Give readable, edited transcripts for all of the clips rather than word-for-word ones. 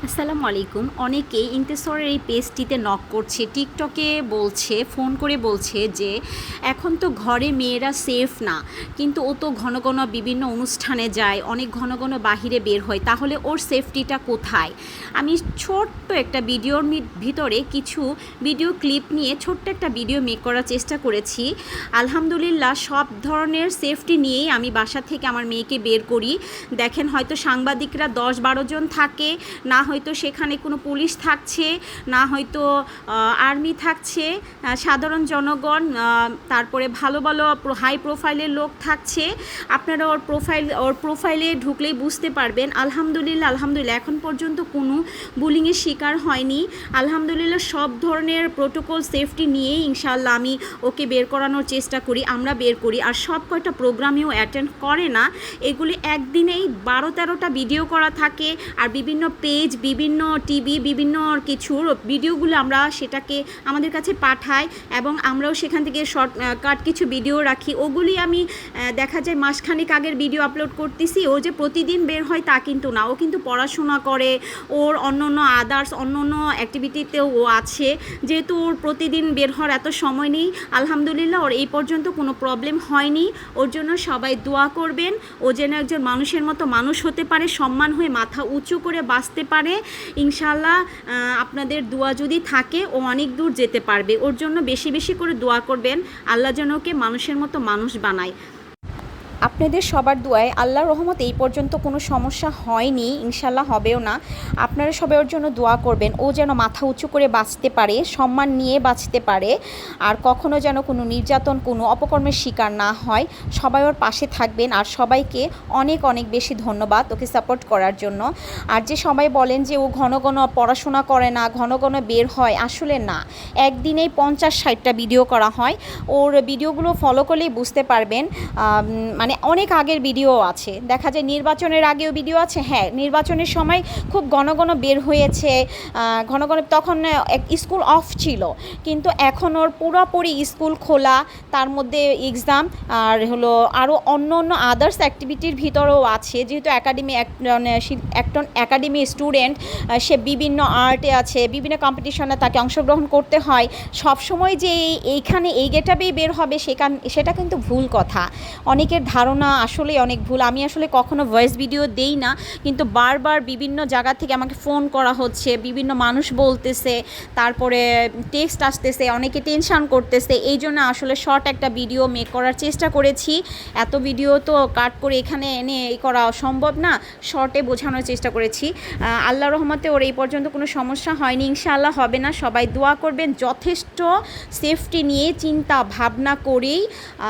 আসসালামু আলাইকুম। অনেকেই ইন্তেসরের এই পেজটিতে নক করছে, টিকটকে বলছে, ফোন করে বলছে যে এখন তো ঘরে মেয়েরা সেফ না, কিন্তু ও তো ঘন ঘন বিভিন্ন অনুষ্ঠানে যায়, অনেক ঘন ঘন বাহিরে বের হয়, তাহলে ওর সেফটিটা কোথায়? আমি ছোট্ট একটা ভিডিওর ভিতরে কিছু ভিডিও ক্লিপ নিয়ে ছোট্ট একটা ভিডিও মেক করার চেষ্টা করেছি। আলহামদুলিল্লাহ সব ধরনের সেফটি নিয়েই আমি বাসা থেকে আমার মেয়েকে বের করি। দেখেন, হয়তো সাংবাদিকরা ১০-১২ জন থাকে, না হয়তো সেখানে কোনো পুলিশ থাকছে, না হয়তো আর্মি থাকছে, সাধারণ জনগণ, তারপরে ভালো ভালো হাই প্রোফাইলের লোক থাকছে। আপনারা ওর প্রোফাইলে ঢুকলেই বুঝতে পারবেন। আলহামদুলিল্লাহ এখন পর্যন্ত কোনো বুলিংয়ের শিকার হয়নি। আলহামদুলিল্লাহ সব ধরনের প্রোটোকল সেফটি নিয়েই ইনশাআল্লাহ আমি ওকে বের করানোর চেষ্টা করি, আমরা বের করি। আর সব কয়টা প্রোগ্রামেও অ্যাটেন্ড করে না, এগুলি একদিনেই ১২-১৩টা ভিডিও করা থাকে। আর বিভিন্ন পেজ, বিভিন্ন টিভি, বিভিন্ন কিছুর ভিডিওগুলো আমরা সেটাকে আমাদের কাছে পাঠাই এবং আমরাও সেখান থেকে শর্টকাট কিছু ভিডিও রাখি। ওগুলি আমি দেখা যায় মাসখানেক আগের ভিডিও আপলোড করতেছি। ও যে প্রতিদিন বের হয় তা কিন্তু না, ও কিন্তু পড়াশোনা করে, ওর অন্য অন্য অ্যাক্টিভিটিতেও ও আছে। যেহেতু ওর প্রতিদিন বের হওয়ার এত সময় নেই, আলহামদুলিল্লাহ ওর এই পর্যন্ত কোনো প্রবলেম হয়নি। ওর জন্য সবাই দোয়া করবেন, ও যেন একজন মানুষের মতো মানুষ হতে পারে, সম্মান হয়ে মাথা উঁচু করে বাঁচতে পারে। ইনশাআল্লাহ আপনাদের দোয়া যদি থাকে ও অনেক দূর যেতে পারবে। ওর জন্য বেশি বেশি করে দোয়া করবেন, আল্লাহ যেন ওকে মানুষের মতো মানুষ বানায়। আপনাদের সবার দোয়ায় আল্লাহর রহমতে এই পর্যন্ত কোনো সমস্যা হয়নি, ইনশাল্লাহ হবেও না। আপনারা সবাই ওর জন্য দোয়া করবেন, ও যেন মাথা উঁচু করে বাঁচতে পারে, সম্মান নিয়ে বাঁচতে পারে, আর কখনো যেন কোনো নির্যাতন, কোনো অপকর্মের শিকার না হয়। সবাই ওর পাশে থাকবেন। আর সবাইকে অনেক অনেক বেশি ধন্যবাদ ওকে সাপোর্ট করার জন্য। আর যে সবাই বলেন যে ও ঘন ঘন পড়াশোনা করে না, ঘন ঘন বের হয়, আসলে না, একদিনেই ৫০-৬০টা ভিডিও করা হয়। ওর ভিডিওগুলো ফলো করলেই বুঝতে পারবেন। মানে অনেক আগের ভিডিও আছে, দেখা যায় নির্বাচনের আগেও ভিডিও আছে। হ্যাঁ, নির্বাচনের সময় খুব ঘন ঘন বের হয়েছে, ঘন ঘন, তখন স্কুল অফ ছিল, কিন্তু এখন ওর পুরোপুরি স্কুল খোলা, তার মধ্যে এক্সাম আর হলো আরও অন্য অন্য আদার্স অ্যাক্টিভিটির ভিতরেও আছে। যেহেতু একজন একাডেমি স্টুডেন্ট, সে বিভিন্ন আর্টে আছে, বিভিন্ন কম্পিটিশনে তাকে অংশগ্রহণ করতে হয়। সবসময় যে এইখানে এই গেটআপেই বের হবে সেটা কিন্তু ভুল কথা। অনেকের ধারণা আসলে অনেক ভুল। আমি আসলে কখনো ভয়েস ভিডিও দেই না, কিন্তু বারবার বিভিন্ন জায়গা থেকে আমাকে ফোন করা হচ্ছে, বিভিন্ন মানুষ বলতেছে, তারপরে টেক্সট আসতেছে, অনেকে টেনশান করতেছে। এই জন্য আসলে শর্ট একটা ভিডিও মেক করার চেষ্টা করেছি। এত ভিডিও তো কাট করে এখানে এনে এই করা সম্ভব না, শর্টে বোঝানোর চেষ্টা করেছি। আল্লাহর রহমতে ওর এই পর্যন্ত কোনো সমস্যা হয়নি, ইনশাআল্লাহ হবে না। সবাই দোয়া করবেন, যথেষ্ট সেফটি নিয়ে চিন্তা ভাবনা করেই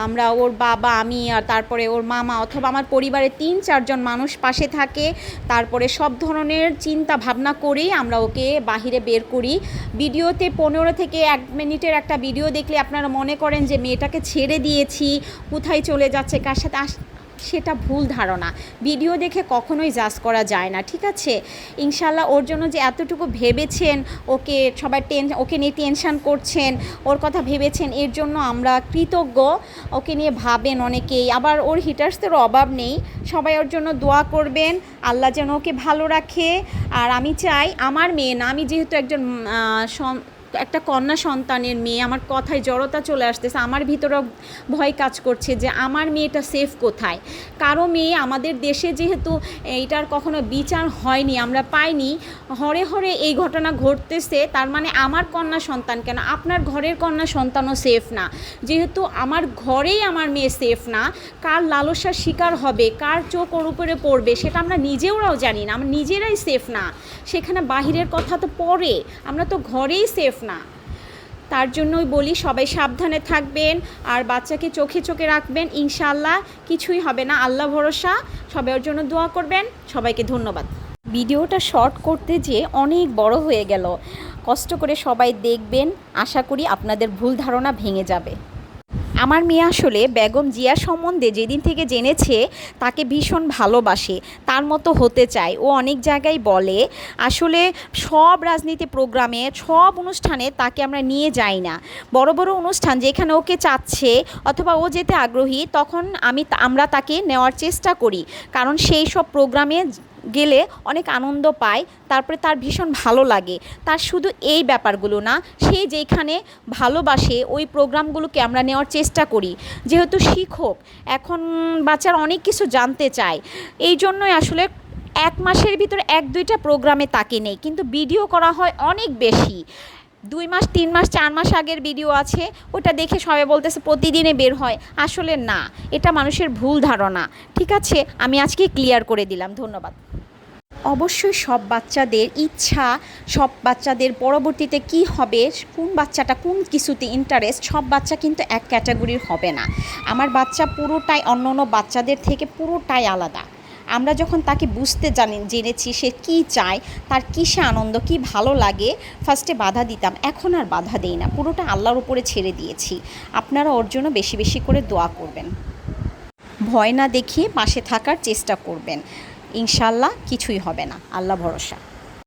আমরা, ওর বাবা, আমি, আর তারপরে ওর মামা অথবা আমার পরিবারের ৩-৪ জন মানুষ পাশে থাকে। তারপরে সব ধরনের চিন্তা ভাবনা করেই আমরা ওকে বাহিরে বের করি। ভিডিওতে ১৫ থেকে ১ মিনিটের একটা ভিডিও দেখলে আপনারা মনে করেন যে মেয়েটাকে ছেড়ে দিয়েছি, কোথায় চলে যাচ্ছে, কার সাথে সেটা ভুল ধারণা। ভিডিও দেখে কখনোই জাজ করা যায় না, ঠিক আছে? ইনশাআল্লাহ ওর জন্য যে এতটুকু ভেবেছেন, ওকে সবাই ওকে নিয়ে টেনশান করছেন, ওর কথা ভেবেছেন, এর জন্য আমরা কৃতজ্ঞ। ওকে নিয়ে ভাবেন অনেকেই, আবার ওর হিটার্সদেরও অভাব নেই। সবাই ওর জন্য দোয়া করবেন, আল্লাহ যেন ওকে ভালো রাখে। আর আমি চাই আমার মেয়ে না, আমি যেহেতু একজন একটা কন্যা সন্তানের মেয়ে, আমার কথায় জড়তা চলে আসতেছে, আমার ভিতরেও ভয় কাজ করছে যে আমার মেয়েটা সেফ কোথায়। কারো মেয়ে আমাদের দেশে যেহেতু এইটার কখনো বিচার হয়নি, আমরা পাইনি, হরে হরে এই ঘটনা ঘটতেছে, তার মানে আমার কন্যা সন্তান কেন, আপনার ঘরের কন্যা সন্তানও সেফ না। যেহেতু আমার ঘরেই আমার মেয়ে সেফ না, কার লালসার শিকার হবে, কার চোখ ওর উপরে পড়বে, সেটা আমরা নিজেরাও জানি না, আমরা নিজেরাই সেফ না। সেখানে বাহিরের কথা তো পরে, আমরা তো ঘরেই সেফ না। তার জন্যই বলি সবাই সাবধানে থাকবেন, আর বাচ্চাকে চোখে চোখে রাখবেন, ইনশাআল্লাহ কিছুই হবে না, আল্লাহ ভরসা। সবাই ওর জন্য দোয়া করবেন। সবাইকে ধন্যবাদ। ভিডিওটা শর্ট করতে যেয়ে অনেক বড় হয়ে গেল, কষ্ট করে সবাই দেখবেন, আশা করি আপনাদের ভুল ধারণা ভেঙে যাবে। আমার মেয়ে আসলে বেগম জিয়া সম্বন্ধে যেদিন থেকে জেনেছে, তাকে ভীষণ ভালোবাসে, তার মতো হতে চায়। ও অনেক জায়গায় বলে, আসলে সব রাজনীতি প্রোগ্রামে, সব অনুষ্ঠানে তাকে আমরা নিয়ে যাই না। বড় বড় অনুষ্ঠান যেখানে ওকে চাচ্ছে অথবা ও যেতে আগ্রহী, তখন আমরা তাকে নেওয়ার চেষ্টা করি, কারণ সেই সব প্রোগ্রামে গেলে অনেক আনন্দ পায়, তারপরে তার ভীষণ ভালো লাগে। তার শুধু এই ব্যাপারগুলো না, সে যেইখানে ভালোবাসে ওই প্রোগ্রামগুলোকে আমরা নেওয়ার চেষ্টা করি। যেহেতু শিক্ষক, এখন বাচ্চারা অনেক কিছু জানতে চায়, এই জন্যই আসলে 1 মাসের ভিতরে 1-2টা প্রোগ্রামে তাকে নেই, কিন্তু ভিডিও করা হয় অনেক বেশি। 2 মাস, 3 মাস, 4 মাস আগের ভিডিও আছে, ওটা দেখে সবাই বলতেছে প্রতিদিনে বের হয়। আসলে না, এটা মানুষের ভুল ধারণা। ঠিক আছে, আমি আজকে ক্লিয়ার করে দিলাম। ধন্যবাদ। অবশ্যই সব বাচ্চাদের ইচ্ছা, সব বাচ্চাদের পরবর্তীতে কি হবে, কোন বাচ্চাটা কোন কিছুতে ইন্টারেস্ট, সব বাচ্চা কিন্তু এক ক্যাটাগরির হবে না। আমার বাচ্চা পুরোটাই অন্য অন্য বাচ্চাদের থেকে পুরোটাই আলাদা। আমরা যখন তাকে বুঝতে জেনেছি সে কী চায়, তার কিসে আনন্দ, কি ভালো লাগে, ফার্স্টে বাধা দিতাম, এখন আর বাধা দেই না, পুরোটা আল্লাহর উপরে ছেড়ে দিয়েছি। আপনারা ওর জন্য বেশি বেশি করে দোয়া করবেন, ভয় না দেখিয়ে পাশে থাকার চেষ্টা করবেন। ইনশাল্লাহ কিছুই হবে না, আল্লাহ ভরসা।